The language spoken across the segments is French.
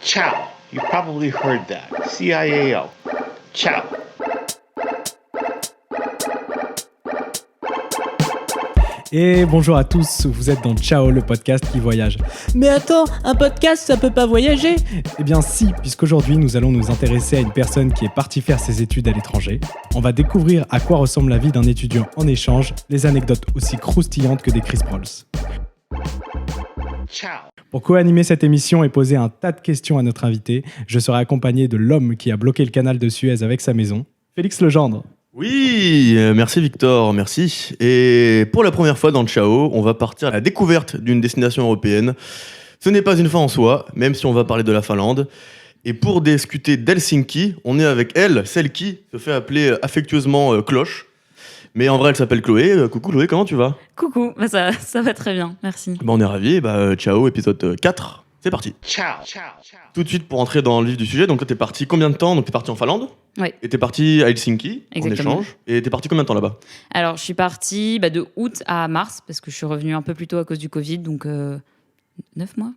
Ciao. You probably heard that. CIAO. Ciao. Et bonjour à tous, vous êtes dans Ciao, le podcast qui voyage. Mais attends, un podcast, ça peut pas voyager? Eh bien si, puisqu'aujourd'hui nous allons nous intéresser à une personne qui est partie faire ses études à l'étranger. On va découvrir à quoi ressemble la vie d'un étudiant en échange, les anecdotes aussi croustillantes que des Chris Prols. Ciao. Pour co-animer cette émission et poser un tas de questions à notre invité, je serai accompagné de l'homme qui a bloqué le canal de Suez avec sa maison, Félix Legendre. Oui, merci Victor, merci. Et pour la première fois dans le Ciao, on va partir à la découverte d'une destination européenne. Ce n'est pas une fin en soi, même si on va parler de la Finlande. Et pour discuter d'Helsinki, on est avec elle, celle qui se fait appeler affectueusement Cloche. Mais en vrai, elle s'appelle Chloé. Coucou Chloé, comment tu vas ? Coucou, ça va très bien, merci. On est ravis, Ciao, épisode 4, c'est parti. Ciao. Ciao. Ciao. Tout de suite pour entrer dans le vif du sujet, donc toi t'es parti combien de temps ? Donc t'es parti en Finlande ? Oui. Et t'es parti à Helsinki, Exactement. en échange. Et t'es parti combien de temps là-bas ? Alors, je suis partie de août à mars, parce que je suis revenue un peu plus tôt à cause du Covid, donc 9 mois,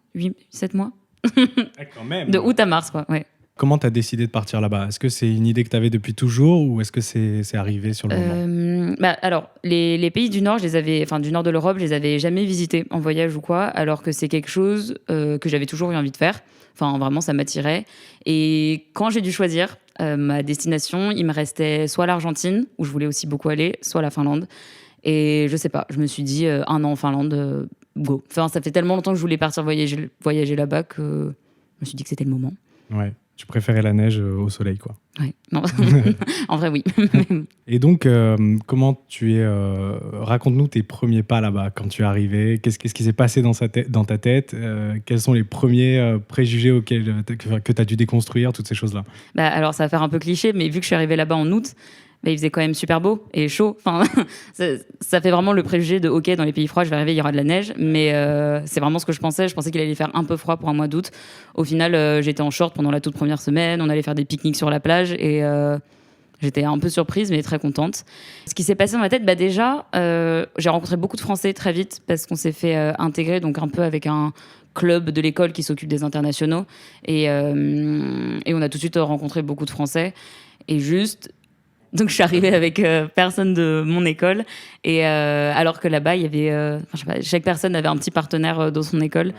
7 mois. Quand même. De août à mars, quoi, ouais. Comment t'as décidé de partir là-bas ? Est-ce que c'est une idée que t'avais depuis toujours ou est-ce que c'est arrivé sur le moment ? Alors, les pays du Nord, du Nord de l'Europe, je les avais jamais visités en voyage ou quoi, alors que c'est quelque chose que j'avais toujours eu envie de faire. Enfin, vraiment, ça m'attirait. Et quand j'ai dû choisir ma destination, il me restait soit l'Argentine, où je voulais aussi beaucoup aller, soit la Finlande. Et je sais pas, je me suis dit, 1 an en Finlande, go. Enfin, ça fait tellement longtemps que je voulais partir voyager là-bas que je me suis dit que c'était le moment. Ouais, tu préférais la neige au soleil, quoi. Ouais, non. En vrai, oui. Et donc, comment tu es... raconte-nous tes premiers pas là-bas, quand tu es arrivé. Qu'est-ce qui s'est passé dans ta tête ? Quels sont les premiers préjugés que tu as dû déconstruire, toutes ces choses-là ? Alors, ça va faire un peu cliché, mais vu que je suis arrivée là-bas en août, il faisait quand même super beau et chaud. Enfin, ça fait vraiment le préjugé de OK, dans les pays froids, je vais arriver, il y aura de la neige. Mais c'est vraiment ce que je pensais. Je pensais qu'il allait faire un peu froid pour un mois d'août. Au final, j'étais en short pendant la toute première semaine. On allait faire des pique-niques sur la plage et j'étais un peu surprise, mais très contente. Ce qui s'est passé dans ma tête, déjà, j'ai rencontré beaucoup de Français très vite parce qu'on s'est fait intégrer donc un peu avec un club de l'école qui s'occupe des internationaux. Et on a tout de suite rencontré beaucoup de Français. Et donc, je suis arrivée avec personne de mon école. Et alors que là-bas, il y avait... je sais pas, chaque personne avait un petit partenaire dans son école.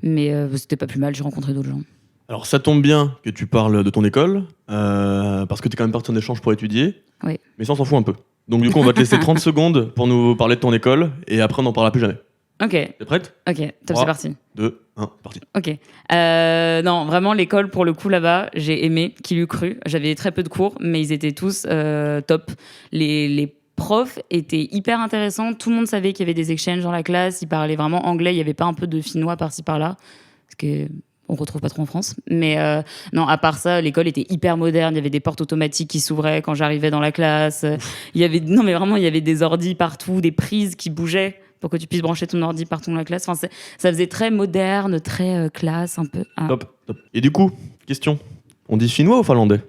Mais c'était pas plus mal, j'ai rencontré d'autres gens. Alors ça tombe bien que tu parles de ton école, parce que tu es quand même parti en échange pour étudier, Oui. mais ça on s'en fout un peu. Donc du coup on va te laisser 30 secondes pour nous parler de ton école, et après on n'en parlera plus jamais. Ok, T'es prête ? top, 3, c'est parti. 2, 1, parti. Ok. Non, vraiment, l'école, pour le coup, là-bas, j'ai aimé, qui l'eût cru. J'avais très peu de cours, mais ils étaient tous top. Les profs étaient hyper intéressants. Tout le monde savait qu'il y avait des exchanges dans la classe. Ils parlaient vraiment anglais. Il n'y avait pas un peu de finnois par-ci, par-là. Parce que... on retrouve pas trop en France. Mais non, à part ça, l'école était hyper moderne. Il y avait des portes automatiques qui s'ouvraient quand j'arrivais dans la classe. Il y avait des ordis partout, des prises qui bougeaient pour que tu puisses brancher ton ordi partout dans la classe. Enfin, ça faisait très moderne, très classe un peu. Ah. Top. Et du coup, question, on dit finnois ou finlandais ?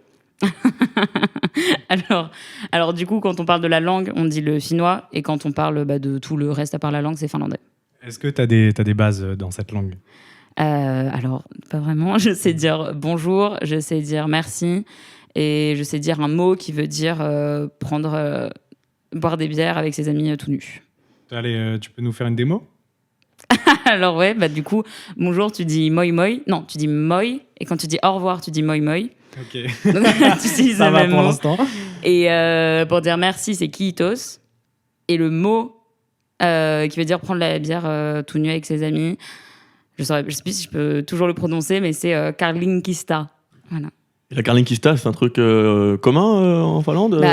alors du coup, quand on parle de la langue, on dit le finnois. Et quand on parle de tout le reste à part la langue, c'est finlandais. Est-ce que tu as des bases dans cette langue ? Alors, pas vraiment. Je sais dire bonjour, je sais dire merci, et je sais dire un mot qui veut dire boire des bières avec ses amis tout nus. Allez, tu peux nous faire une démo ? Alors ouais, du coup, bonjour, tu dis moi moi. Non, tu dis moi, et quand tu dis au revoir, tu dis moi moi. Ok. Donc, tu utilises Ça le va même pour mot. l'instant. Et pour dire merci, c'est kiitos. Et le mot qui veut dire prendre la bière tout nu avec ses amis, je sais plus si je peux toujours le prononcer, mais c'est karlinkista. Voilà. Et la karlinkista, c'est un truc commun en Finlande ?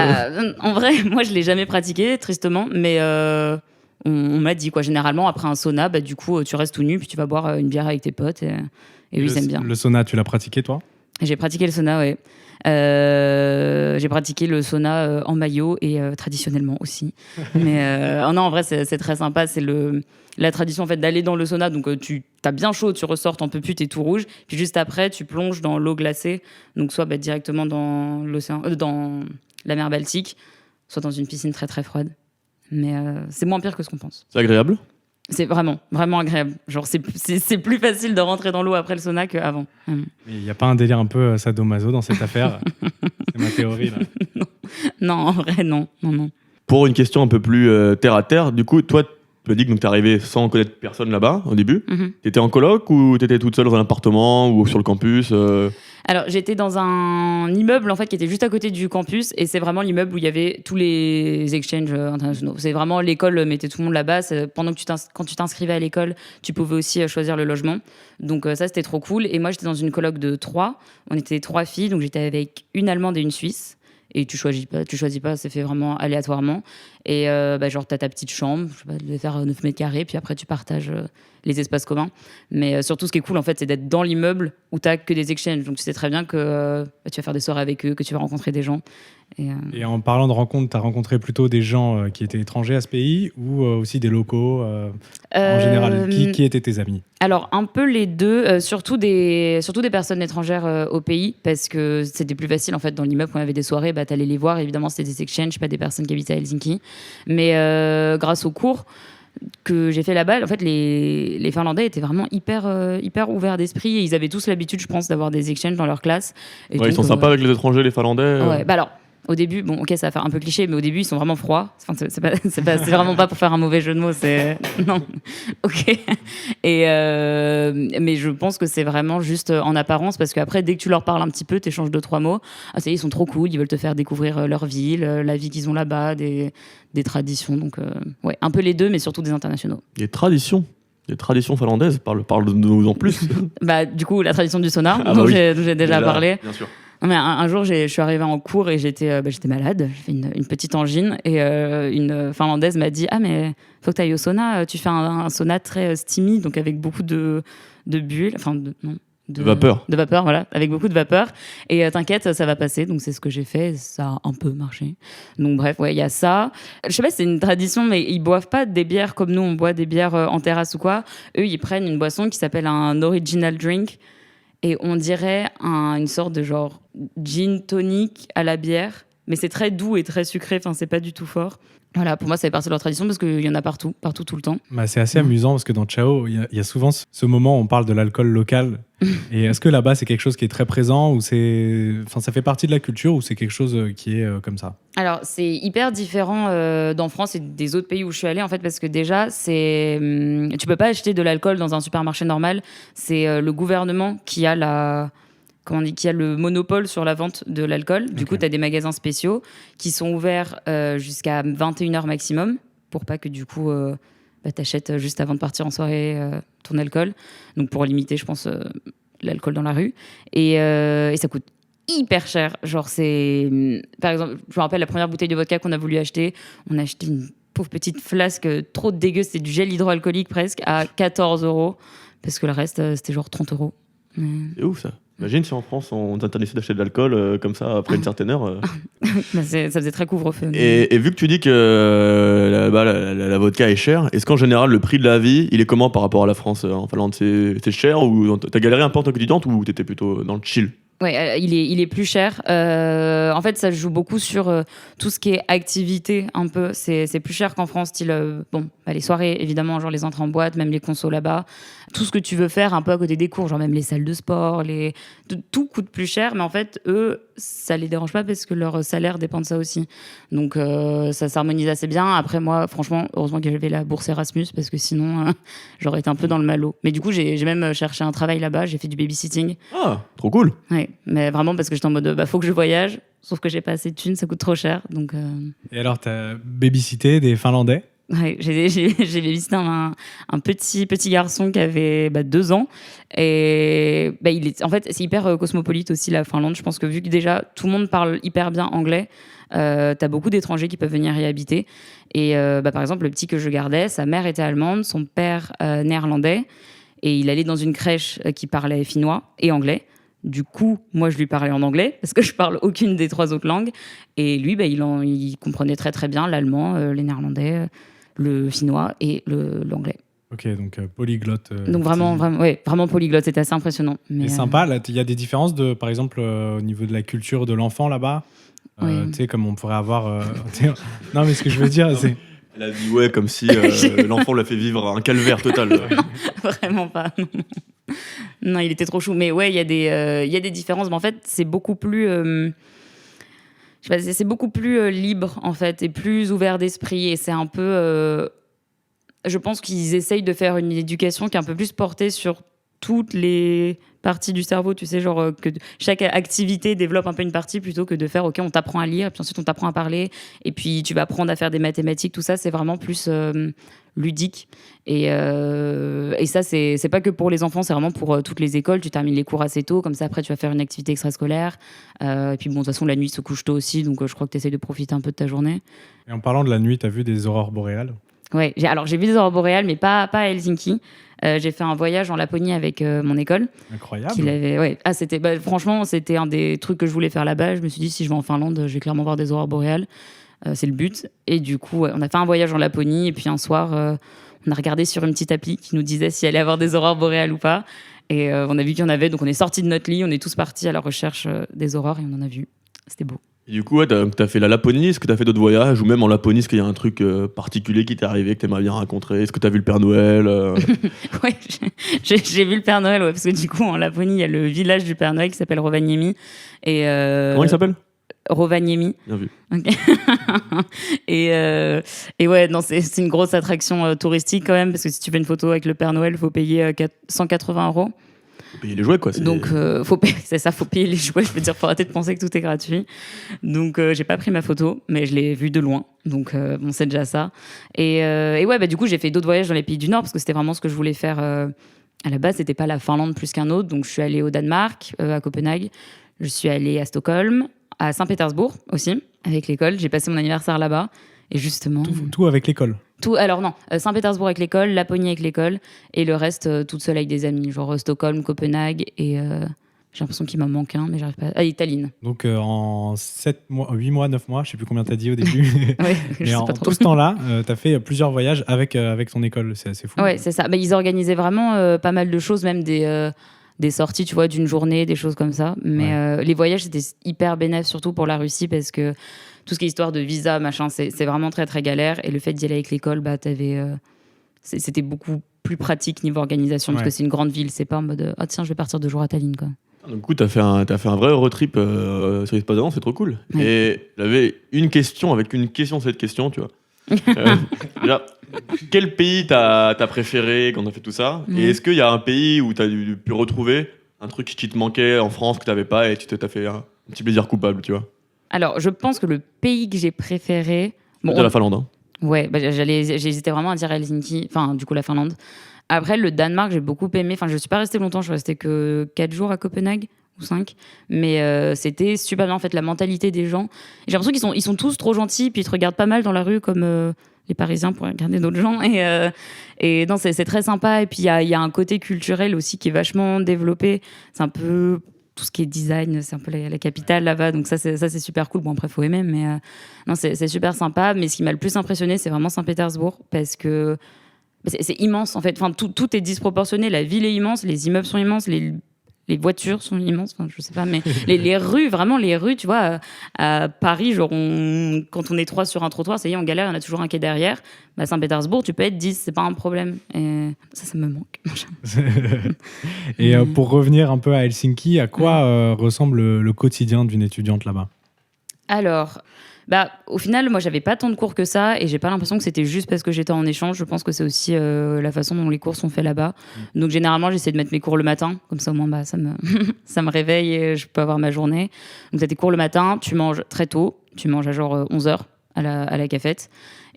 En vrai, moi, je l'ai jamais pratiqué, tristement, mais on m'a dit, quoi. Généralement, après un sauna, du coup, tu restes tout nu, puis tu vas boire une bière avec tes potes, et oui, ils aiment bien. Le sauna, tu l'as pratiqué, toi ? J'ai pratiqué le sauna, ouais. J'ai pratiqué le sauna en maillot et traditionnellement aussi. Mais non, en vrai, c'est très sympa. C'est la tradition en fait d'aller dans le sauna. Donc tu t'as bien chaud, tu ressors, t'en peux plus, t'es tout rouge. Puis juste après, tu plonges dans l'eau glacée. Donc soit directement dans l'océan, dans la mer Baltique, soit dans une piscine très très froide. Mais c'est moins pire que ce qu'on pense. C'est agréable ? C'est vraiment, vraiment agréable. Genre, c'est plus facile de rentrer dans l'eau après le sauna qu'avant. Mais il n'y a pas un délire un peu sadomaso dans cette affaire? C'est ma théorie, là. Non, en vrai, non. Pour une question un peu plus terre à terre, du coup, toi, tu as dit que tu es arrivé sans connaître personne là-bas au début. Tu étais en coloc ou tu étais toute seule dans un appartement ou sur le campus Alors, j'étais dans un immeuble en fait qui était juste à côté du campus et c'est vraiment l'immeuble où il y avait tous les exchanges internationaux. C'est vraiment l'école mettait tout le monde là-bas. Pendant que quand tu t'inscrivais à l'école, tu pouvais aussi choisir le logement. Donc ça, c'était trop cool. Et moi, j'étais dans une coloc de 3. On était 3 filles, donc j'étais avec une Allemande et une Suisse. Et tu choisis pas, c'est fait vraiment aléatoirement. Et genre, t'as ta petite chambre, je sais pas, tu devais faire 9 mètres carrés, puis après, tu partages les espaces communs. Mais surtout, ce qui est cool, en fait, c'est d'être dans l'immeuble où t'as que des exchanges. Donc, tu sais très bien que tu vas faire des soirées avec eux, que tu vas rencontrer des gens. Et en parlant de rencontres, t'as rencontré plutôt des gens qui étaient étrangers à ce pays ou aussi des locaux en général? Qui étaient tes amis? Alors, un peu les deux, surtout des personnes étrangères au pays, parce que c'était plus facile, en fait, dans l'immeuble, quand on avait des soirées, t'allais les voir, évidemment, c'était des exchanges, pas des personnes qui habitaient à Helsinki. Mais grâce aux cours que j'ai fait là-bas, en fait, les Finlandais étaient vraiment hyper ouverts d'esprit, et ils avaient tous l'habitude, je pense, d'avoir des exchanges dans leur classe. Et ils sont sympas avec les étrangers, les Finlandais Ouais, alors... Au début, bon, ok, ça va faire un peu cliché, mais au début, ils sont vraiment froids. Enfin, c'est vraiment pas pour faire un mauvais jeu de mots, c'est... Non, ok. Mais je pense que c'est vraiment juste en apparence, parce qu'après, dès que tu leur parles un petit peu, t'échanges 2-3 mots. Ah, ça y est, ils sont trop cool, ils veulent te faire découvrir leur ville, la vie qu'ils ont là-bas, des traditions. Donc, ouais, un peu les deux, mais surtout des internationaux. Des traditions finlandaises, parle-nous en plus. Du coup, la tradition du sauna, dont dont j'ai déjà parlé. Bien sûr. Non, mais un jour, je suis arrivée en cours et j'étais malade. J'ai fait une petite angine et une Finlandaise m'a dit « Ah, mais faut que tu ailles au sauna. Tu fais un sauna très steamy, donc avec beaucoup de bulles. » Enfin, de vapeur. De vapeur, voilà, avec beaucoup de vapeur. Et t'inquiète, ça va passer. Donc c'est ce que j'ai fait. Ça a un peu marché. Donc bref, ouais, il y a ça. Je sais pas si c'est une tradition, mais ils boivent pas des bières comme nous, on boit des bières en terrasse ou quoi. Eux, ils prennent une boisson qui s'appelle un original drink. Et on dirait une sorte de genre gin tonic à la bière. Mais c'est très doux et très sucré. Enfin, c'est pas du tout fort. Voilà, pour moi, ça fait partie de leur tradition parce qu'il y en a partout, tout le temps. C'est assez amusant parce que dans Chao, il y a souvent ce moment où on parle de l'alcool local. Et est-ce que là-bas, c'est quelque chose qui est très présent ou ça fait partie de la culture ou c'est quelque chose qui est comme ça? Alors, c'est hyper différent d'en France et des autres pays où je suis allée, en fait, parce que déjà, tu peux pas acheter de l'alcool dans un supermarché normal. C'est le gouvernement qui a qui a le monopole sur la vente de l'alcool. Du coup, tu as des magasins spéciaux qui sont ouverts jusqu'à 21h maximum pour pas que du coup, t'achètes juste avant de partir en soirée ton alcool. Donc, pour limiter, je pense, l'alcool dans la rue. Et ça coûte hyper cher. Genre, par exemple, je me rappelle la première bouteille de vodka qu'on a voulu acheter. On a acheté une pauvre petite flasque trop dégueu. C'était du gel hydroalcoolique presque à 14 €. Parce que le reste, c'était genre 30 €. C'est ouf, ça. Imagine si en France on t'interdisait d'acheter de l'alcool comme ça après une certaine heure. Ça faisait très couvre-feu. Et vu que tu dis que la vodka est chère, est-ce qu'en général le prix de la vie il est comment par rapport à la France en Finlande? C'est cher ou t'as galéré un peu en tant qu'étudiante ou t'étais plutôt dans le chill? Ouais, il est plus cher. En fait, ça joue beaucoup sur tout ce qui est activité, un peu. C'est plus cher qu'en France, style les soirées, évidemment, genre les entrées en boîte, même les consos là-bas. Tout ce que tu veux faire un peu à côté des cours, genre même les salles de sport, tout coûte plus cher. Mais en fait, eux, ça les dérange pas parce que leur salaire dépend de ça aussi. Donc, ça s'harmonise assez bien. Après, moi, franchement, heureusement que j'avais la bourse Erasmus parce que sinon, j'aurais été un peu dans le malo. Mais du coup, j'ai même cherché un travail là-bas. J'ai fait du babysitting. Ah, trop cool. Ouais, mais vraiment parce que j'étais en mode faut que je voyage, sauf que j'ai pas assez de thunes, ça coûte trop cher. Donc, Et alors, t'as babysité des Finlandais? Ouais, j'ai babysité un petit garçon qui avait 2 ans. Et en fait, c'est hyper cosmopolite aussi, la Finlande. Je pense que vu que déjà tout le monde parle hyper bien anglais, t'as beaucoup d'étrangers qui peuvent venir y habiter. Et par exemple, le petit que je gardais, sa mère était allemande, son père néerlandais. Et il allait dans une crèche qui parlait finnois et anglais. Du coup, moi, je lui parlais en anglais parce que je parle aucune des 3 autres langues. Et lui, il comprenait très, très bien l'allemand, les néerlandais, le finnois et l'anglais. Ok, donc polyglotte. Donc vraiment polyglotte, c'était assez impressionnant. C'est sympa, il y a des différences, par exemple, au niveau de la culture de l'enfant là-bas. Oui. Tu sais, comme on pourrait avoir... Non, mais ce que je veux dire, c'est... Elle a dit ouais, comme si l'enfant l'a fait vivre un calvaire total. Vraiment pas. Non. Non, il était trop chou. Mais ouais, il y a des différences. Mais en fait, c'est beaucoup plus. Je sais pas, c'est beaucoup plus libre en fait et plus ouvert d'esprit. Et c'est un peu. Je pense qu'ils essayent de faire une éducation qui est un peu plus portée sur toutes les parties du cerveau, tu sais, genre que chaque activité développe un peu une partie plutôt que de faire, ok, on t'apprend à lire, et puis ensuite on t'apprend à parler, et puis tu vas apprendre à faire des mathématiques, tout ça, c'est vraiment plus ludique. Et ça, c'est pas que pour les enfants, c'est vraiment pour toutes les écoles. Tu termines les cours assez tôt, comme ça après tu vas faire une activité extrascolaire. Et puis bon, de toute façon, la nuit se couche tôt aussi, donc je crois que tu essaies de profiter un peu de ta journée. Et en parlant de la nuit, t'as vu des aurores boréales? Ouais, j'ai vu des aurores boréales, mais pas à Helsinki. J'ai fait un voyage en Laponie avec mon école. Incroyable. Ouais. Ah, franchement, c'était un des trucs que je voulais faire là-bas. Je me suis dit, si je vais en Finlande, je vais clairement voir des aurores boréales. C'est le but. Et du coup, ouais, on a fait un voyage en Laponie. Et puis un soir, on a regardé sur une petite appli qui nous disait s'il allait y avoir des aurores boréales ou pas. Et on a vu qu'il y en avait. Donc on est sortis de notre lit. On est tous partis à la recherche des aurores et on en a vu. C'était beau. Et du coup, ouais, t'as fait la Laponie. Est-ce que t'as fait d'autres voyages? Ou même en Laponie, est-ce qu'il y a un truc particulier qui t'est arrivé, que t'aimerais bien rencontrer? Est-ce que t'as vu le Père Noël? Ouais, j'ai vu le Père Noël, ouais, parce que du coup, en Laponie, il y a le village du Père Noël qui s'appelle Rovaniemi. Et, Comment il s'appelle? Rovaniemi. Bien vu. Okay. et ouais, non, c'est une grosse attraction touristique quand même, parce que si tu fais une photo avec le Père Noël, il faut payer 180 €. Faut payer les jouets, quoi. Donc, c'est ça, faut payer les jouets. Je veux dire, faut arrêter de penser que tout est gratuit. Donc, j'ai pas pris ma photo, mais je l'ai vue de loin. Donc, bon, c'est déjà ça. Et ouais, bah, du coup, j'ai fait d'autres voyages dans les pays du Nord, parce que c'était vraiment ce que je voulais faire. À la base, c'était pas la Finlande plus qu'un autre. Donc, je suis allée au Danemark, à Copenhague. Je suis allée à Stockholm, à Saint-Pétersbourg aussi, avec l'école. J'ai passé mon anniversaire là-bas. Et justement. Tout avec l'école. Alors non, Saint-Pétersbourg avec l'école, Laponie avec l'école, et le reste toute seule avec des amis, genre Stockholm, Copenhague, et j'ai l'impression qu'il m'en manque un, mais j'arrive pas. Ah, Tallinn. Donc en 8 mois, 9 mois, je sais plus combien t'as dit au début. Ouais, mais en tout ce temps-là, t'as fait plusieurs voyages avec ton école, c'est assez fou. Ouais, c'est ça. Bah, ils organisaient vraiment pas mal de choses, même des sorties, tu vois, d'une journée, des choses comme ça. Mais les voyages, c'était hyper bénéfique, surtout pour la Russie, parce que tout ce qui est histoire de visa, machin, c'est vraiment très, très galère. Et le fait d'y aller avec l'école, bah, c'était beaucoup plus pratique niveau organisation, parce que c'est une grande ville. C'est pas en mode « Ah tiens, je vais partir 2 jours à Tallinn, quoi ». Du coup, t'as fait un vrai road trip sur l'espace d'un an, c'est trop cool. Ouais. Et j'avais une question avec une question cette question, tu vois. Déjà, quel pays t'as préféré quand t'as fait tout ça? Et est-ce qu'il y a un pays où t'as pu retrouver un truc qui te manquait en France que t'avais pas et tu t'as fait un petit plaisir coupable, tu vois? Alors, je pense que le pays que j'ai préféré... Bon, la Finlande. Hein. Ouais, bah, j'hésitais vraiment à dire Helsinki, enfin, du coup, la Finlande. Après, le Danemark, j'ai beaucoup aimé. Enfin, je suis pas restée longtemps, je suis restée que 4 jours à Copenhague, ou 5. Mais c'était super bien, en fait, la mentalité des gens. J'ai l'impression qu'ils sont tous trop gentils, puis ils te regardent pas mal dans la rue, comme les Parisiens pourraient regarder d'autres gens. Et non, c'est très sympa. Et puis, il y a un côté culturel aussi qui est vachement développé. C'est un peu... tout ce qui est design, c'est un peu la capitale là-bas, donc ça c'est super cool. Bon, après faut aimer, mais non, c'est super sympa. Mais ce qui m'a le plus impressionné, c'est vraiment Saint-Pétersbourg, parce que c'est immense en fait. Enfin, tout est disproportionné. La ville est immense, les immeubles sont immenses, les voitures sont immenses. Enfin, je sais pas, mais les rues, vraiment les rues, tu vois, à Paris, genre quand on est 3 sur un trottoir, ça y est, on galère, il y en a toujours un qui est derrière. Bah, Saint-Pétersbourg, tu peux être 10, c'est pas un problème. Et ça me manque. Et pour revenir un peu à Helsinki, à quoi ressemble le quotidien d'une étudiante là-bas? Alors, bah, au final, moi, j'avais pas tant de cours que ça, et j'ai pas l'impression que c'était juste parce que j'étais en échange. Je pense que c'est aussi la façon dont les cours sont faits là-bas. Donc, généralement, j'essaie de mettre mes cours le matin, comme ça, au moins, bah, ça me réveille et je peux avoir ma journée. Donc, t'as tes cours le matin, tu manges très tôt, tu manges à genre 11h à la cafette.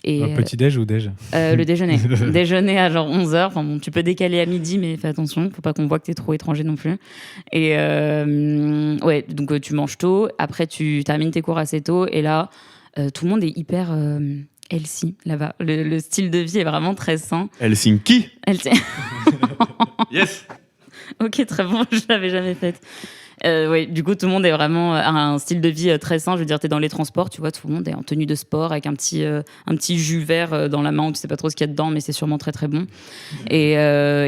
Et petit-déj ou déj? Le déjeuner. Déjeuner à genre 11h. Enfin, bon, tu peux décaler à midi, mais fais attention, faut pas qu'on voit que t'es trop étranger non plus. Et ouais, donc tu manges tôt, après tu termines tes cours assez tôt, et là, tout le monde est hyper healthy là-bas. Le style de vie est vraiment très sain. Helsinki. Yes. Ok, très bon, je l'avais jamais faite. Ouais, du coup, tout le monde est vraiment a un style de vie très sain. Je veux dire, t'es dans les transports, tu vois, tout le monde est en tenue de sport avec un petit jus vert dans la main où tu sais pas trop ce qu'il y a dedans, mais c'est sûrement très très bon. Et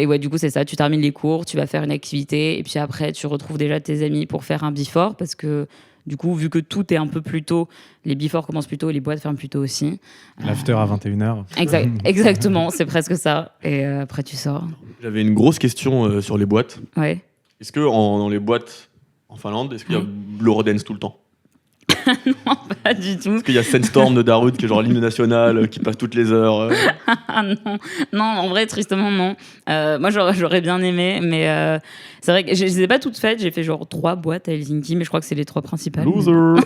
ouais, du coup, c'est ça. Tu termines les cours, tu vas faire une activité, et puis après, tu retrouves déjà tes amis pour faire un before, parce que Du coup, vu que tout est un peu plus tôt, les before commencent plus tôt et les boîtes ferment plus tôt aussi. L'after à 21h. Exactement, c'est presque ça. Et après, tu sors. J'avais une grosse question sur les boîtes. Ouais. Est-ce que dans les boîtes en Finlande, est-ce qu'il y a l'Eurodance tout le temps? Non, pas du tout. Est-ce qu'il y a Sandstorm de Darude qui est genre l'hymne national qui passe toutes les heures Non, en vrai, tristement, non. Moi, j'aurais bien aimé, mais c'est vrai que je les ai pas toutes faites. J'ai fait genre 3 boîtes à Helsinki, mais je crois que c'est les 3 principales. Loser.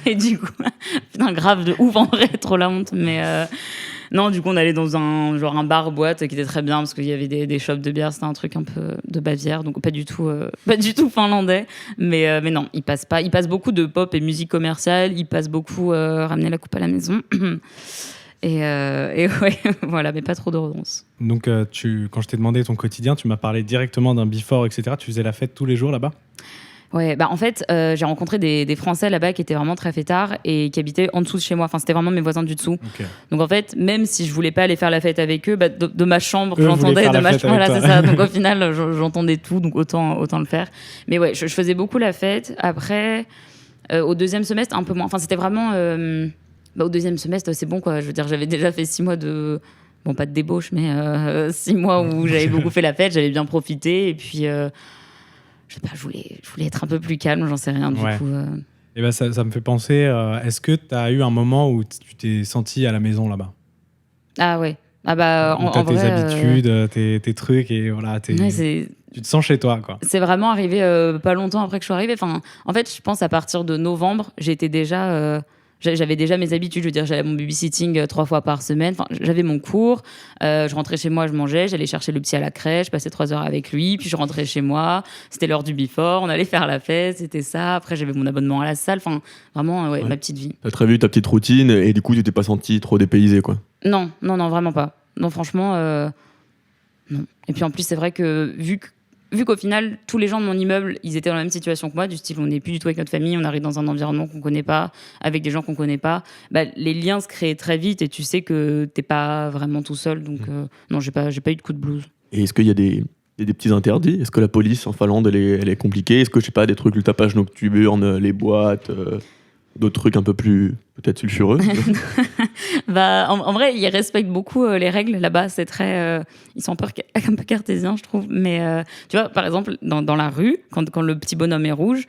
Et du coup, putain, grave de ouf, en vrai, trop la honte. Mais non, du coup, on allait dans un bar-boîte qui était très bien parce qu'il y avait des shops de bière. C'était un truc un peu de Bavière, donc pas du tout finlandais. Mais non, ils passent pas. Ils passent beaucoup de pop et musique commerciale. Ils passent beaucoup ramener la coupe à la maison. Et ouais, voilà, mais pas trop de redondances. Donc, quand je t'ai demandé ton quotidien, tu m'as parlé directement d'un before, etc. Tu faisais la fête tous les jours là-bas? Ouais, bah en fait, j'ai rencontré des Français là-bas qui étaient vraiment très fêtards et qui habitaient en dessous de chez moi. Enfin, c'était vraiment mes voisins du dessous. Okay. Donc en fait, même si je voulais pas aller faire la fête avec eux, bah, de ma chambre, Eux j'entendais voulaient faire de ma la fête chambre. Voilà, avec c'est toi. ça. Donc au final, j'entendais tout, donc autant le faire. Mais ouais, je faisais beaucoup la fête. Après, au deuxième semestre, un peu moins. Enfin, c'était vraiment. Au deuxième semestre, c'est bon quoi. Je veux dire, j'avais déjà fait 6 mois de. Bon, pas de débauche, mais 6 mois où j'avais beaucoup fait la fête, j'avais bien profité. Et puis. Je sais pas, je voulais être un peu plus calme, j'en sais rien du coup. Et ben ça me fait penser, est-ce que tu as eu un moment où tu t'es senti à la maison là-bas? Ah ouais. Ah bah, où t'as tes vrai, habitudes, tes trucs, et voilà, tu te sens chez toi, quoi. C'est vraiment arrivé pas longtemps après que je sois arrivée. Enfin, en fait, je pense à partir de novembre, j'étais déjà... j'avais déjà mes habitudes, je veux dire, j'allais à mon babysitting 3 fois par semaine. Enfin, j'avais mon cours, je rentrais chez moi, je mangeais, j'allais chercher le petit à la crèche, je passais 3 heures avec lui, puis je rentrais chez moi, c'était l'heure du before, on allait faire la fête, c'était ça. Après, j'avais mon abonnement à la salle, enfin, vraiment, ouais. Ma petite vie. T'as très vu ta petite routine et du coup, tu t'es pas senti trop dépaysé, quoi? Non, vraiment pas. Non, franchement, non. Et puis en plus, c'est vrai que vu qu'au final, tous les gens de mon immeuble, ils étaient dans la même situation que moi, du style, on n'est plus du tout avec notre famille, on arrive dans un environnement qu'on connaît pas, avec des gens qu'on connaît pas, bah, les liens se créent très vite et tu sais que t'es pas vraiment tout seul. Donc, non, j'ai pas eu de coup de blues. Et est-ce qu'il y a des petits interdits? Est-ce que la police en Finlande, elle est compliquée? Est-ce que, je sais pas, des trucs, le tapage nocturne, les boîtes, d'autres trucs un peu plus, peut-être, sulfureux? Bah, en vrai, ils respectent beaucoup les règles là-bas. C'est très, ils sont un peu cartésiens, je trouve. Mais tu vois, par exemple, dans la rue, quand le petit bonhomme est rouge,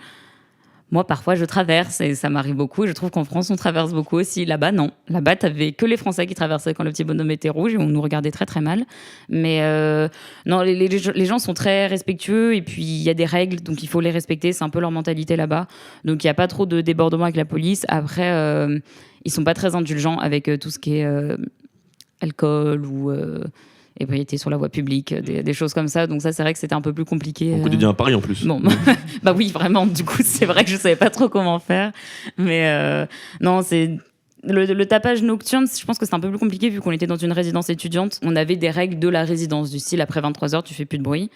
moi, parfois, je traverse et ça m'arrive beaucoup. Et je trouve qu'en France, on traverse beaucoup aussi. Là-bas, non. Là-bas, t'avais que les Français qui traversaient quand le petit bonhomme était rouge et on nous regardait très, très mal. Mais non, les gens sont très respectueux et puis il y a des règles, donc il faut les respecter. C'est un peu leur mentalité là-bas. Donc, il n'y a pas trop de débordements avec la police. Après, ils sont pas très indulgents avec tout ce qui est alcool ou ébriété sur la voie publique, des choses comme ça. Donc ça, c'est vrai que c'était un peu plus compliqué. Au quotidien à Paris, en plus. Bon, bah oui, vraiment. Du coup, c'est vrai que je savais pas trop comment faire. Mais non, c'est... Le tapage nocturne, je pense que c'est un peu plus compliqué vu qu'on était dans une résidence étudiante. On avait des règles de la résidence, du style après 23h, tu fais plus de bruit.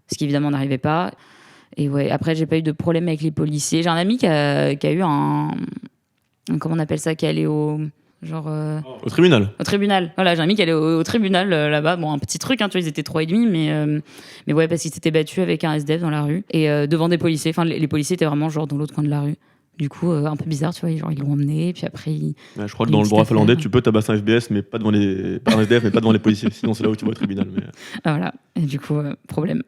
Ce qui évidemment n'arrivait pas. Et ouais, après, j'ai pas eu de problème avec les policiers. J'ai un ami qui a eu un... Comment on appelle ça? Qui est allé au... Genre Au tribunal. Au tribunal. Voilà, j'ai un ami qui allait au tribunal là-bas. Bon, un petit truc, hein, tu vois, ils étaient 3,5, mais ouais, parce qu'ils s'étaient battus avec un SDF dans la rue et devant des policiers. Enfin, les policiers étaient vraiment genre dans l'autre coin de la rue. Du coup, un peu bizarre, tu vois, genre ils l'ont emmené, puis après. Ouais, je crois que dans le droit finlandais, tu peux tabasser un FBS, mais pas devant pas un SDF, mais pas devant les policiers. Sinon, c'est là où tu vas au tribunal. Mais... Ah, voilà. Et du coup, problème.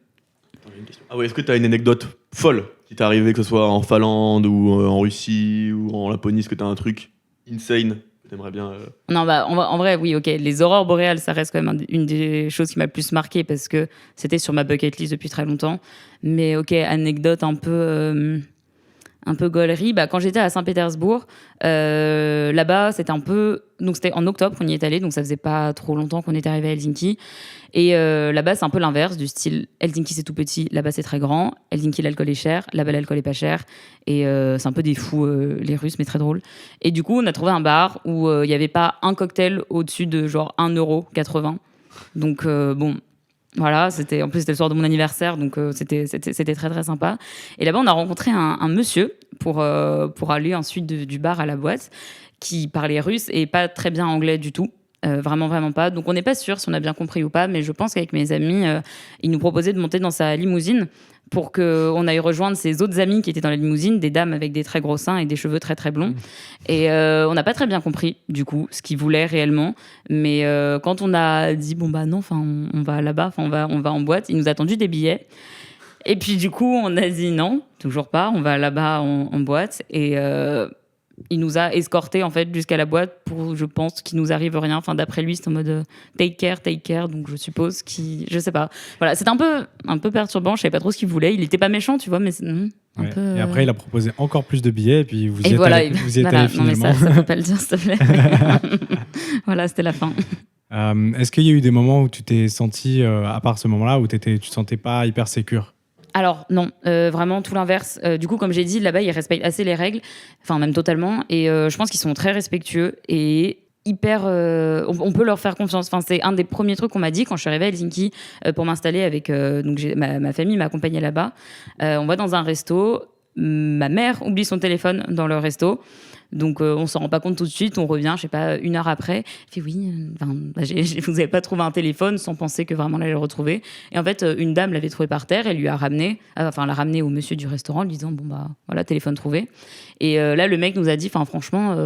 Ah ouais, est-ce que tu as une anecdote folle qui t'est arrivée, que ce soit en Finlande ou en Russie ou en Laponie? Est-ce que tu as un truc insane? T'aimerais bien Non, bah, en vrai, oui, ok. Les aurores boréales, ça reste quand même une des choses qui m'a le plus marqué parce que c'était sur ma bucket list depuis très longtemps. Mais ok, anecdote un peu gaulerie. Bah, quand j'étais à Saint-Pétersbourg, là-bas, c'était un peu... Donc, c'était en octobre qu'on y est allé, donc ça faisait pas trop longtemps qu'on était arrivé à Helsinki. Et là-bas, c'est un peu l'inverse, du style Helsinki, c'est tout petit, là-bas, c'est très grand. Helsinki, l'alcool est cher, là-bas, l'alcool est pas cher. Et c'est un peu des fous, les Russes, mais très drôle. Et du coup, on a trouvé un bar où il y avait pas un cocktail au-dessus de genre 1,80 €. Donc, bon... Voilà, en plus c'était le soir de mon anniversaire, donc c'était très très sympa. Et là-bas, on a rencontré un monsieur pour aller ensuite du bar à la boîte qui parlait russe et pas très bien anglais du tout. Vraiment, vraiment pas. Donc, on n'est pas sûr si on a bien compris ou pas, mais je pense qu'avec mes amis, il nous proposait de monter dans sa limousine pour qu'on aille rejoindre ses autres amis qui étaient dans la limousine, des dames avec des très gros seins et des cheveux très, très blonds. Et on n'a pas très bien compris, du coup, ce qu'ils voulaient réellement. Mais quand on a dit, bon, bah non, on va là-bas, on va en boîte, il nous a tendu des billets. Et puis, du coup, on a dit non, toujours pas, on va là-bas en boîte. Et il nous a escortés, en fait, jusqu'à la boîte pour, je pense, qu'il nous arrive rien. Enfin, d'après lui, c'est en mode take care. Donc, je suppose je sais pas. Voilà, c'était un peu perturbant. Je savais pas trop ce qu'il voulait. Il était pas méchant, tu vois, mais un peu. Et après, il a proposé encore plus de billets, et puis vous y êtes voilà, allé non, finalement. mais ça faut pas le dire, s'il te plaît. Voilà, c'était la fin. Est-ce qu'il y a eu des moments où tu t'es senti, à part ce moment-là, où tu te sentais pas hyper sécure? Alors non, vraiment tout l'inverse. Du coup, comme j'ai dit, là-bas, ils respectent assez les règles, enfin même totalement. Et je pense qu'ils sont très respectueux et hyper... on peut leur faire confiance. Enfin, c'est un des premiers trucs qu'on m'a dit quand je suis arrivée à Helsinki pour m'installer avec... donc ma famille m'a accompagnée là-bas. On va dans un resto. Ma mère oublie son téléphone dans le resto. Donc, on s'en rend pas compte tout de suite. On revient, je sais pas, 1 heure après. Elle fait oui, vous avez pas trouvé un téléphone, sans penser que vraiment elle allait le retrouver. Et en fait, une dame l'avait trouvé par terre. Elle lui a ramené, l'a ramené au monsieur du restaurant, lui disant bon bah voilà, téléphone trouvé. Et là, le mec nous a dit, franchement,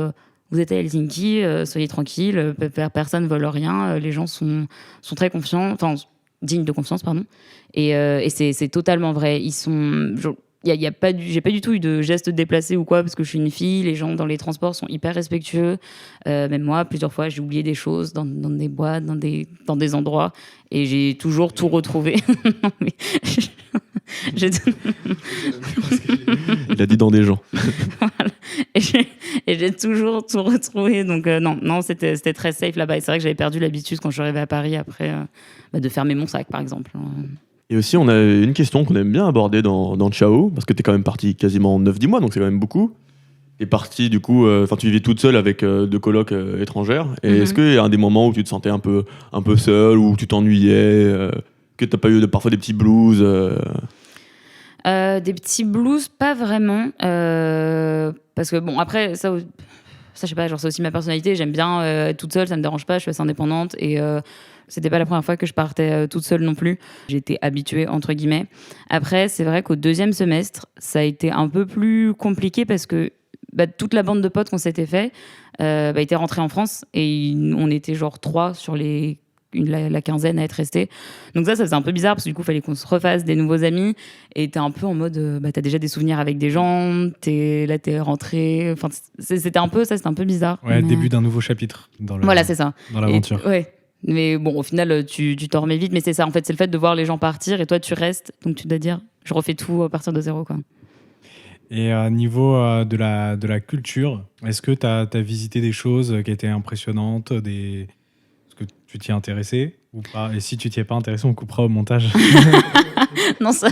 vous êtes à Helsinki, soyez tranquille, personne ne vole rien. Les gens sont très confiants, dignes de confiance, pardon. Et c'est totalement vrai. Ils sont j'ai pas du tout eu de gestes déplacés ou quoi, parce que je suis une fille, les gens dans les transports sont hyper respectueux. Même moi, plusieurs fois, j'ai oublié des choses dans des boîtes, dans des endroits, et j'ai toujours tout retrouvé. Non, mais Il a dit dans des gens. Voilà. Et j'ai toujours tout retrouvé. Donc non, c'était très safe là-bas. Et c'est vrai que j'avais perdu l'habitude quand je suis arrivée à Paris après de fermer mon sac, par exemple. Et aussi, on a une question qu'on aime bien aborder dans Ciao, parce que t'es quand même partie quasiment 9-10 mois, donc c'est quand même beaucoup. T'es partie, du coup, tu vivais toute seule avec 2 colocs étrangères. Et est-ce qu'il y a un des moments où tu te sentais un peu seule, où tu t'ennuyais, que t'as pas eu parfois des petits blues Des petits blues, pas vraiment. Parce que, bon, après, ça je sais pas, genre, c'est aussi ma personnalité. J'aime bien être toute seule, ça me dérange pas, je suis assez indépendante. Et c'était pas la première fois que je partais toute seule non plus. J'étais habituée, entre guillemets. Après, c'est vrai qu'au 2e semestre, ça a été un peu plus compliqué parce que toute la bande de potes qu'on s'était fait était rentrée en France et on était genre 3 sur la quinzaine à être restés. Donc ça faisait un peu bizarre parce que du coup, il fallait qu'on se refasse des nouveaux amis et t'es un peu en mode, t'as déjà des souvenirs avec des gens, t'es rentré. Enfin, c'était un peu bizarre. Ouais, début d'un nouveau chapitre voilà, c'est ça. Dans l'aventure. Ouais. Mais bon, au final, tu t'en remets vite. Mais c'est ça, en fait, c'est le fait de voir les gens partir et toi, tu restes. Donc tu dois dire, je refais tout à partir de zéro, quoi. Et à niveau de la culture, est-ce que tu as visité des choses qui étaient impressionnantes, est-ce que tu t'y es intéressé ou pas? Et si tu t'y es pas intéressé, on coupera au montage. Non, ça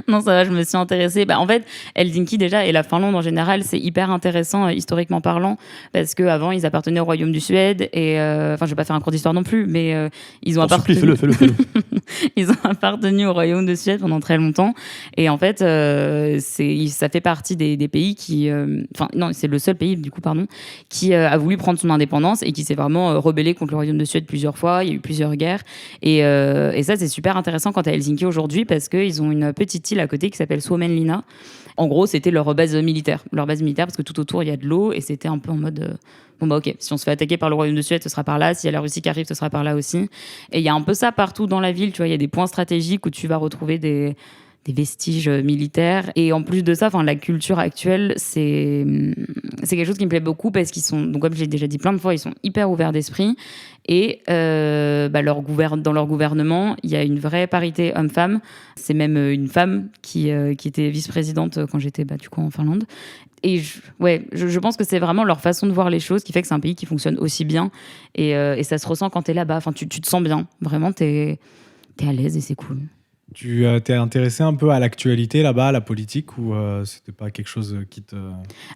va, je me suis intéressée. En fait, Helsinki déjà et la Finlande en général, c'est hyper intéressant historiquement parlant parce qu'avant, ils appartenaient au Royaume du Suède et je vais pas faire un cours d'histoire non plus, mais ils ont appartenu. Fais-le. Ils ont appartenu au Royaume de Suède pendant très longtemps et en fait, ça fait partie des pays qui, non, c'est le seul pays du coup, pardon, qui a voulu prendre son indépendance et qui s'est vraiment rebellé contre le Royaume de Suède plusieurs fois. Il y a eu plusieurs guerres et ça, c'est super intéressant quand t'es à Helsinki aujourd'hui parce qu'ils ont une petite île à côté qui s'appelle Suomenlinna. En gros, c'était leur base militaire. Leur base militaire parce que tout autour, il y a de l'eau et c'était un peu en mode... ok, si on se fait attaquer par le Royaume de Suède, ce sera par là. S'il y a la Russie qui arrive, ce sera par là aussi. Et il y a un peu ça partout dans la ville. Tu vois, il y a des points stratégiques où tu vas retrouver des vestiges militaires. Et en plus de ça, la culture actuelle, c'est quelque chose qui me plaît beaucoup parce qu'ils sont, donc comme j'ai déjà dit plein de fois, ils sont hyper ouverts d'esprit. Et dans leur gouvernement, il y a une vraie parité homme-femme. C'est même une femme qui était vice-présidente quand j'étais du coup en Finlande. Et je pense que c'est vraiment leur façon de voir les choses qui fait que c'est un pays qui fonctionne aussi bien. Et ça se ressent quand t'es là-bas. Tu te sens bien. Vraiment, t'es à l'aise et c'est cool. Tu t'es intéressé un peu à l'actualité là-bas, à la politique, ou c'était pas quelque chose qui te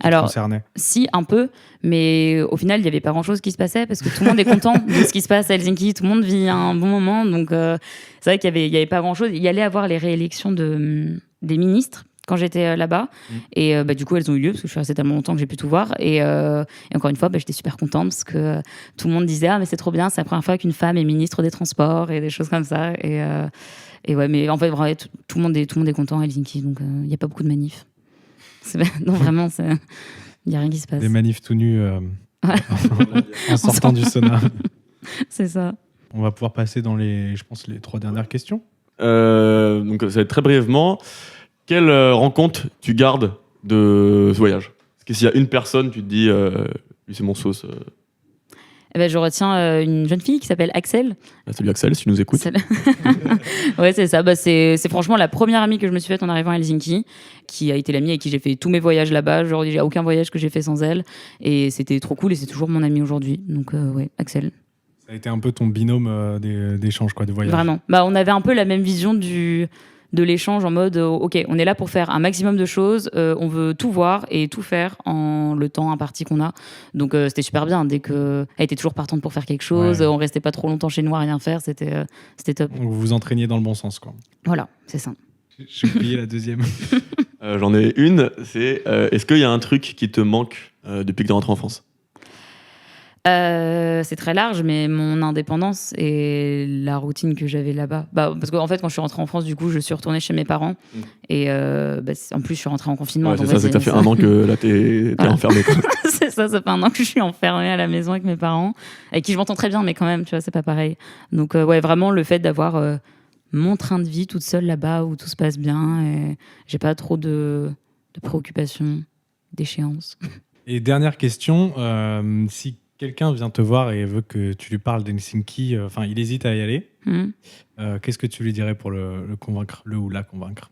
concernait? Si, un peu, mais au final, il n'y avait pas grand-chose qui se passait parce que tout le monde est content de ce qui se passe à Helsinki, tout le monde vit un bon moment, donc c'est vrai qu'il y avait pas grand-chose. Il y allait avoir les réélections des ministres quand j'étais là-bas. Et du coup, elles ont eu lieu parce que je suis restée tellement longtemps que j'ai pu tout voir. Et encore une fois, j'étais super contente parce que tout le monde disait « Ah, mais c'est trop bien, c'est la première fois qu'une femme est ministre des Transports » et des choses comme ça. Et ouais, mais en fait, vraiment, tout le monde est content à Helsinki, donc il n'y a pas beaucoup de manifs. Non, vraiment, il n'y a rien qui se passe. Des manifs tout nus en sortant du sauna. C'est ça. On va pouvoir passer dans les 3 dernières questions. Donc ça va être très brièvement. Quelle rencontre tu gardes de ce voyage? Parce que s'il y a une personne, tu te dis, lui c'est mon sauce. Je retiens une jeune fille qui s'appelle Axel. Salut Axel, si tu nous écoutes. Ouais, c'est ça. C'est franchement la première amie que je me suis faite en arrivant à Helsinki, qui a été l'amie avec qui j'ai fait tous mes voyages là-bas. Genre, il n'y a aucun voyage que j'ai fait sans elle. Et c'était trop cool et c'est toujours mon amie aujourd'hui. Donc, ouais, Axel. Ça a été un peu ton binôme d'échange, quoi, de voyage. Vraiment. On avait un peu la même vision de l'échange en mode ok, on est là pour faire un maximum de choses, on veut tout voir et tout faire en le temps imparti qu'on a. Donc c'était super bien. Dès qu'elle était toujours partante pour faire quelque chose, on restait pas trop longtemps chez nous à rien faire, c'était top. Donc vous vous entraîniez dans le bon sens, quoi. Voilà, c'est ça. J'ai oublié la deuxième. J'en ai une, c'est est-ce qu'il y a un truc qui te manque depuis que tu es rentré en France? C'est très large, mais mon indépendance et la routine que j'avais là-bas. Parce qu'en fait, quand je suis rentrée en France, du coup, je suis retournée chez mes parents. Et en plus, je suis rentrée en confinement. Ouais, c'est ça, c'est que ça fait un an que là, t'es enfermée. C'est ça fait un an que je suis enfermée à la maison avec mes parents, avec qui je m'entends très bien, mais quand même, tu vois, c'est pas pareil. Donc, ouais, vraiment, le fait d'avoir mon train de vie toute seule là-bas, où tout se passe bien, et j'ai pas trop de préoccupations, d'échéances. Et dernière question, si quelqu'un vient te voir et veut que tu lui parles d'Helsinki, il hésite à y aller, qu'est-ce que tu lui dirais pour le convaincre, le ou la convaincre?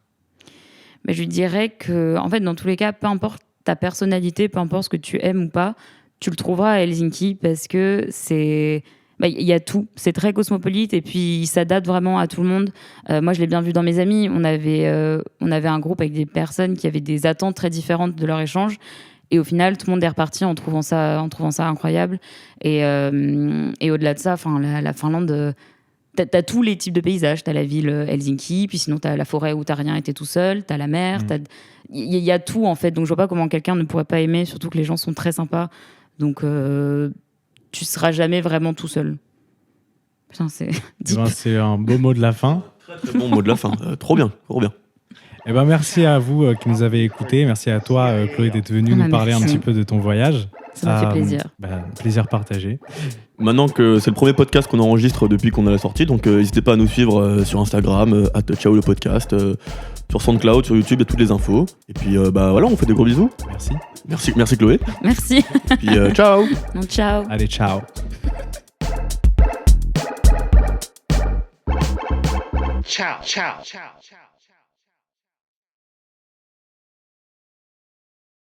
Je lui dirais que, en fait, dans tous les cas, peu importe ta personnalité, peu importe ce que tu aimes ou pas, tu le trouveras à Helsinki parce que c'est... il y a tout, c'est très cosmopolite et puis il s'adapte vraiment à tout le monde. Moi, je l'ai bien vu dans mes amis, on avait un groupe avec des personnes qui avaient des attentes très différentes de leur échange. Et au final, tout le monde est reparti en trouvant ça incroyable. Et au-delà de ça, la Finlande, t'as tous les types de paysages. T'as la ville Helsinki, puis sinon t'as la forêt où t'as rien et t'es tout seul. T'as la mer, il y a tout en fait. Donc je vois pas comment quelqu'un ne pourrait pas aimer, surtout que les gens sont très sympas. Donc tu seras jamais vraiment tout seul. Putain, c'est deep. C'est un beau mot de la fin. Très très bon mot de la fin. Trop bien, trop bien. Merci à vous qui nous avez écoutés. Merci à toi, Chloé, d'être venue nous parler un petit peu de ton voyage. Ça m'a fait plaisir. Plaisir partagé. Maintenant que c'est le premier podcast qu'on enregistre depuis qu'on a la sortie, donc n'hésitez pas à nous suivre sur Instagram, @ciao le podcast, sur SoundCloud, sur YouTube, il y a toutes les infos. Et puis voilà, on fait des gros bisous. Merci Chloé. Merci. Et puis ciao. Non, ciao. Allez, ciao. Ciao, ciao, ciao, ciao.